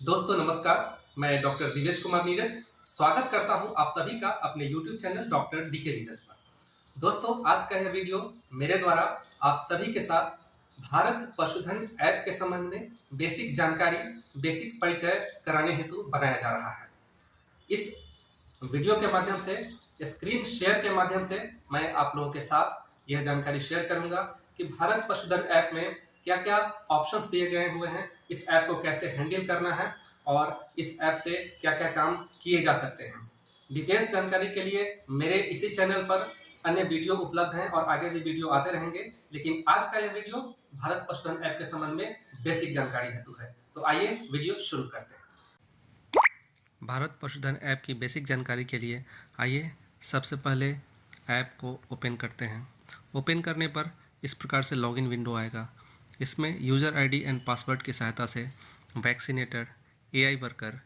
दोस्तों नमस्कार, मैं डॉक्टर दिवेश कुमार नीरज स्वागत करता हूं आप सभी का अपने YouTube channel doctor DK Neeraj पर। दोस्तों आज का यह वीडियो मेरे द्वारा आप सभी के साथ भारत पशुधन ऐप के संबंध में बेसिक जानकारी, बेसिक परिचय कराने हेतु बनाया जा रहा है। इस वीडियो के माध्यम से, स्क्रीन शेयर के माध्यम से मैं आप लोगों के साथ यह जानकारी शेयर करूंगा कि भारत पशुधन ऐप में क्या क्या ऑप्शंस दिए गए हुए हैं, इस ऐप को कैसे हैंडल करना है और इस ऐप से क्या क्या काम किए जा सकते हैं। डिटेल्स जानकारी के लिए मेरे इसी चैनल पर अन्य वीडियो उपलब्ध हैं और आगे भी वीडियो आते रहेंगे, लेकिन आज का यह वीडियो भारत पशुधन ऐप के संबंध में बेसिक जानकारी हेतु है। तो आइए वीडियो शुरू करते हैं। भारत पशुधन ऐप की बेसिक जानकारी के लिए आइए सबसे पहले ऐप को ओपन करते हैं। ओपन करने पर इस प्रकार से लॉगिन विंडो आएगा। इसमें यूज़र आईडी एंड पासवर्ड की सहायता से वैक्सीनेटर, एआई वर्कर,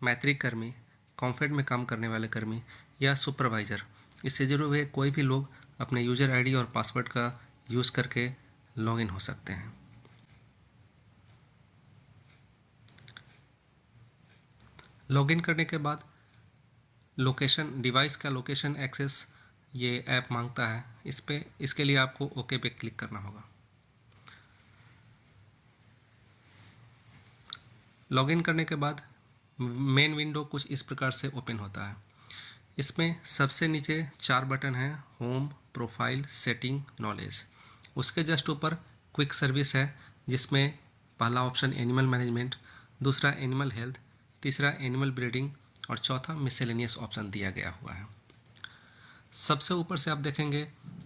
मैत्री कर्मी, कॉम्फेड में काम करने वाले कर्मी या सुपरवाइज़र, इससे जुड़े हुए कोई भी लोग अपने यूज़र आईडी और पासवर्ड का यूज़ करके लॉगिन हो सकते हैं। लॉगिन करने के बाद लोकेशन, डिवाइस का लोकेशन एक्सेस ये ऐप मांगता है। इसके लिए आपको ओके पे क्लिक करना होगा। लॉगिन करने के बाद मेन विंडो कुछ इस प्रकार से ओपन होता है। इसमें सबसे नीचे 4 बटन हैं: होम, प्रोफाइल, सेटिंग, नॉलेज। उसके जस्ट ऊपर क्विक सर्विस है, जिसमें पहला ऑप्शन एनिमल मैनेजमेंट, दूसरा एनिमल हेल्थ, तीसरा एनिमल ब्रीडिंग और चौथा मिसेलेनियस ऑप्शन दिया गया हुआ है। सबसे ऊपर से आप देखेंगे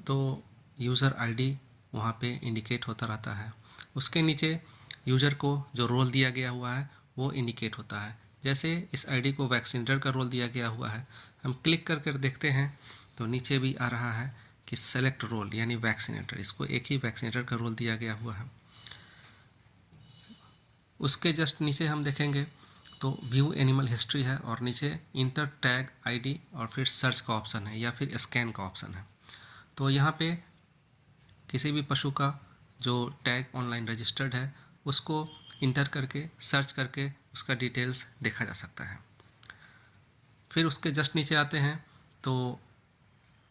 तो यूज़र आईडी वहाँ पे इंडिकेट होता रहता है। उसके नीचे यूज़र को जो रोल दिया गया हुआ है वो इंडिकेट होता है। जैसे इस आईडी को वैक्सीनेटर का रोल दिया गया हुआ है, हम क्लिक कर कर देखते हैं तो नीचे भी आ रहा है कि सेलेक्ट रोल यानी वैक्सीनेटर, इसको एक ही वैक्सीनेटर का रोल दिया गया हुआ है। उसके जस्ट नीचे हम देखेंगे तो व्यू एनिमल हिस्ट्री है और नीचे इंटर टैग आईडी और फिर सर्च का ऑप्शन है या फिर स्कैन का ऑप्शन है। तो यहाँ पे किसी भी पशु का जो टैग ऑनलाइन रजिस्टर्ड है उसको इंटर करके सर्च करके उसका डिटेल्स देखा जा सकता है। फिर उसके जस्ट नीचे आते हैं तो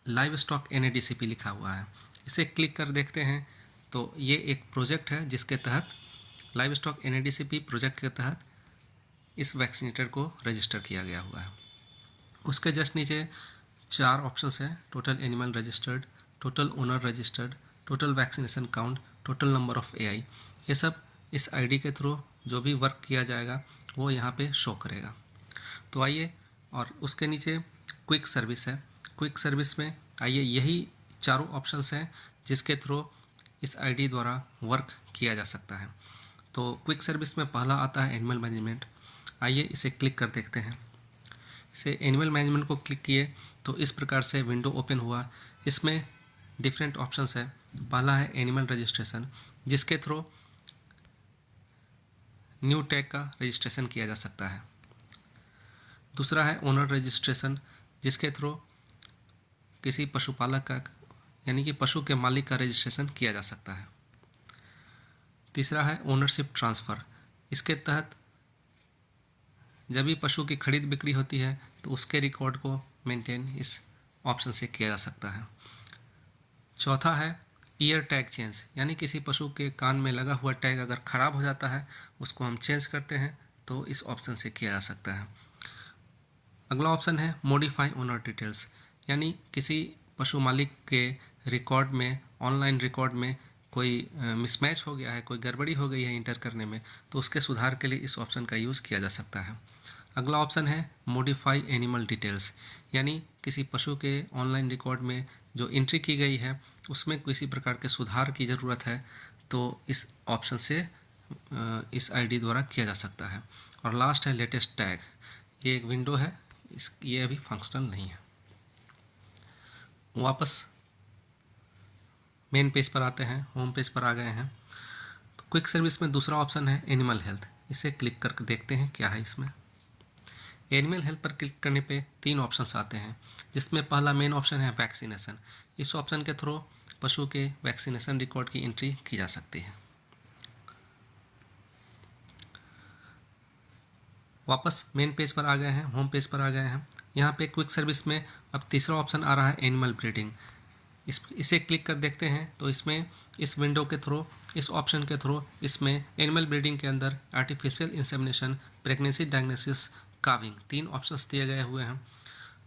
लाइव स्टॉक NADCP लिखा हुआ है। इसे क्लिक कर देखते हैं तो ये एक प्रोजेक्ट है जिसके तहत, लाइव स्टॉक NADCP प्रोजेक्ट के तहत इस वैक्सीनेटर को रजिस्टर किया गया हुआ है। उसके जस्ट नीचे 4 ऑप्शंस हैं: total animal registered, total owner registered, total vaccination count, total number of AI। ये सब इस आईडी के थ्रू जो भी वर्क किया जाएगा वो यहाँ पे शो करेगा। तो आइए, और उसके नीचे क्विक सर्विस है। क्विक सर्विस में आइए, यही चारों ऑप्शंस हैं जिसके थ्रू इस आईडी द्वारा वर्क किया जा सकता है। तो क्विक सर्विस में पहला आता है एनिमल मैनेजमेंट। आइए इसे क्लिक कर देखते हैं। इसे एनिमल मैनेजमेंट को क्लिक किए तो इस प्रकार से विंडो ओपन हुआ। इसमें डिफरेंट ऑप्शंस है। पहला है एनिमल रजिस्ट्रेशन, जिसके थ्रू न्यू टैग का रजिस्ट्रेशन किया जा सकता है। दूसरा है ओनर रजिस्ट्रेशन, जिसके थ्रू किसी पशुपालक का यानी कि पशु के मालिक का रजिस्ट्रेशन किया जा सकता है। तीसरा है ओनरशिप ट्रांसफ़र। इसके तहत जब भी पशु की खरीद बिक्री होती है तो उसके रिकॉर्ड को मेंटेन इस ऑप्शन से किया जा सकता है। चौथा है ईयर टैग चेंज, यानी किसी पशु के कान में लगा हुआ टैग अगर ख़राब हो जाता है, उसको हम चेंज करते हैं तो इस ऑप्शन से किया जा सकता है। अगला ऑप्शन है मॉडिफाई ओनर डिटेल्स, यानी किसी पशु मालिक के रिकॉर्ड में, ऑनलाइन रिकॉर्ड में कोई मिसमैच हो गया है, कोई गड़बड़ी हो गई है इंटर करने में, तो उसके सुधार के लिए इस ऑप्शन का यूज़ किया जा सकता है। अगला ऑप्शन है मॉडिफाई एनिमल डिटेल्स, यानी किसी पशु के ऑनलाइन रिकॉर्ड में जो एंट्री की गई है उसमें किसी प्रकार के सुधार की ज़रूरत है तो इस ऑप्शन से इस आईडी द्वारा किया जा सकता है। और लास्ट है लेटेस्ट टैग। ये एक विंडो है, ये अभी फंक्शनल नहीं है। वापस मेन पेज पर आते हैं, होम पेज पर आ गए हैं। तो क्विक सर्विस में दूसरा ऑप्शन है एनिमल हेल्थ। इसे क्लिक करके देखते हैं क्या है इसमें। एनिमल हेल्थ पर क्लिक करने पे 3 ऑप्शंस आते हैं, जिसमें पहला मेन ऑप्शन है वैक्सीनेशन। इस ऑप्शन के थ्रू पशु के वैक्सीनेशन रिकॉर्ड की एंट्री की जा सकती है। वापस मेन पेज पर आ गए हैं, होम पेज पर आ गए हैं। यहाँ पे क्विक सर्विस में अब तीसरा ऑप्शन आ रहा है एनिमल ब्रीडिंग। इसे क्लिक कर देखते हैं तो इसमें इस विंडो के थ्रू, इस ऑप्शन के थ्रू इसमें एनिमल ब्रीडिंग के अंदर artificial insemination, pregnancy diagnosis, calving 3 options दिए गए हुए हैं।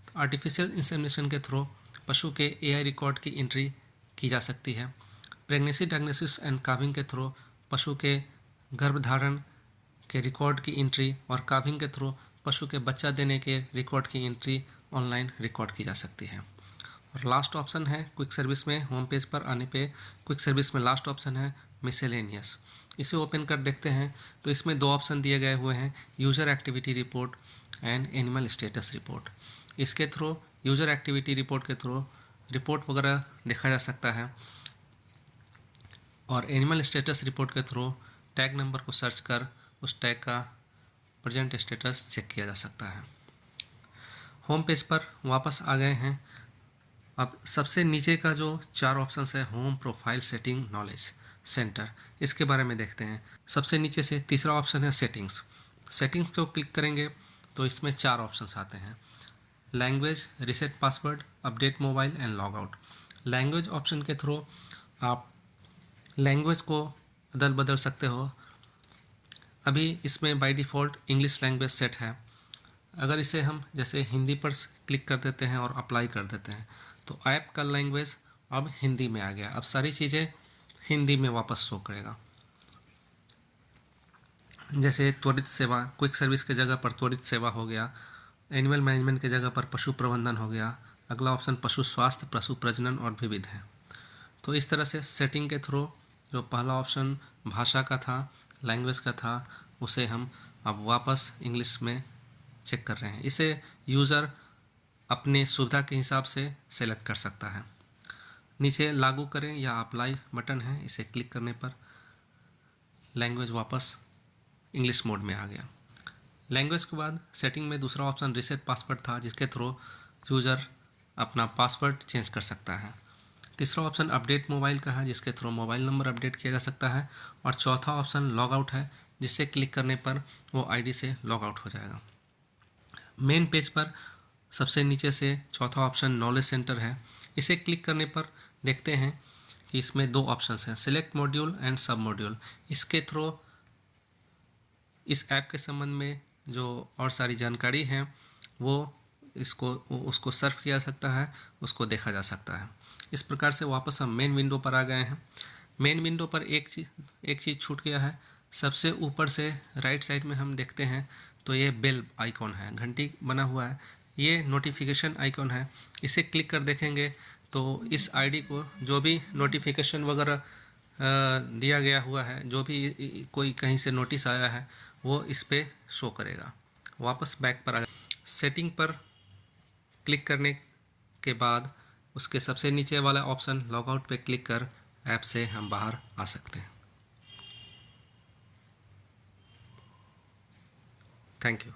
तो आर्टिफिशियल इंसेमिनेशन के थ्रू पशु के एआई रिकॉर्ड की एंट्री की जा सकती है। प्रेगनेंसी डायग्नोसिस एंड काविंग के थ्रू पशु के गर्भधारण के रिकॉर्ड की एंट्री और काविंग के थ्रू पशु के बच्चा देने के रिकॉर्ड की एंट्री ऑनलाइन रिकॉर्ड की जा सकती है। और लास्ट ऑप्शन है क्विक सर्विस में, होम पेज पर आने पे क्विक सर्विस में लास्ट ऑप्शन है मिसेलेनियस। इसे ओपन कर देखते हैं तो इसमें 2 ऑप्शन दिए गए हुए हैं, user activity report and animal status report. इसके थ्रू यूज़र एक्टिविटी रिपोर्ट के थ्रू रिपोर्ट वगैरह देखा जा सकता है और एनिमल स्टेटस रिपोर्ट के थ्रू टैग नंबर को सर्च कर उस टैग का प्रेजेंट स्टेटस चेक किया जा सकता है। होम पेज पर वापस आ गए हैं। अब सबसे नीचे का जो 4 ऑप्शंस है, home, profile, setting, knowledge centre, इसके बारे में देखते हैं। सबसे नीचे से तीसरा ऑप्शन है सेटिंग्स। सेटिंग्स को क्लिक करेंगे तो इसमें 4 ऑप्शंस आते हैं, language, reset password, update mobile and log out. Language option के थ्रू आप लैंग्वेज को अदल बदल सकते हो। अभी इसमें by default English language set है। अगर इसे हम जैसे हिंदी पर क्लिक कर देते हैं और अप्लाई कर देते हैं तो ऐप का लैंग्वेज अब हिंदी में आ गया। अब सारी चीज़ें हिंदी में वापस शो करेगा। जैसे त्वरित सेवा, क्विक सर्विस के जगह पर त्वरित सेवा हो गया, एनिमल मैनेजमेंट के जगह पर पशु प्रबंधन हो गया। अगला ऑप्शन पशु स्वास्थ्य, पशु प्रजनन और विविध है। तो इस तरह से सेटिंग के थ्रू जो पहला ऑप्शन भाषा का था, लैंग्वेज का था, उसे हम अब वापस इंग्लिश में चेक कर रहे हैं। इसे यूज़र अपने सुविधा के हिसाब से सेलेक्ट कर सकता है। नीचे लागू करें या अप्लाई बटन है, इसे क्लिक करने पर लैंग्वेज वापस इंग्लिश मोड में आ गया। लैंग्वेज के बाद सेटिंग में दूसरा ऑप्शन रीसेट पासवर्ड था, जिसके थ्रू यूज़र अपना पासवर्ड चेंज कर सकता है। तीसरा ऑप्शन अपडेट मोबाइल का है, जिसके थ्रू मोबाइल नंबर अपडेट किया जा सकता है। और चौथा ऑप्शन लॉग आउट है, जिसे क्लिक करने पर वो आईडी से लॉग आउट हो जाएगा। मेन पेज पर सबसे नीचे से चौथा ऑप्शन नॉलेज सेंटर है। इसे क्लिक करने पर देखते हैं कि इसमें 2 ऑप्शंस हैं, सिलेक्ट मॉड्यूल एंड सब मॉड्यूल। इसके थ्रू इस ऐप के संबंध में जो और सारी जानकारी है वो उसको सर्व किया जा सकता है, उसको देखा जा सकता है। इस प्रकार से वापस हम मेन विंडो पर आ गए हैं। मेन विंडो पर एक चीज़ छूट गया है। सबसे ऊपर से राइट साइड में हम देखते हैं तो ये बेल आइकॉन है, घंटी बना हुआ है, ये नोटिफिकेशन आइकॉन है। इसे क्लिक कर देखेंगे तो इस आईडी को जो भी नोटिफिकेशन वगैरह दिया गया हुआ है, जो भी कोई कहीं से नोटिस आया है, वो इस पे शो करेगा। वापस बैक पर आ सेटिंग पर क्लिक करने के बाद उसके सबसे नीचे वाला ऑप्शन लॉग आउट पे क्लिक कर ऐप से हम बाहर आ सकते हैं। Thank you.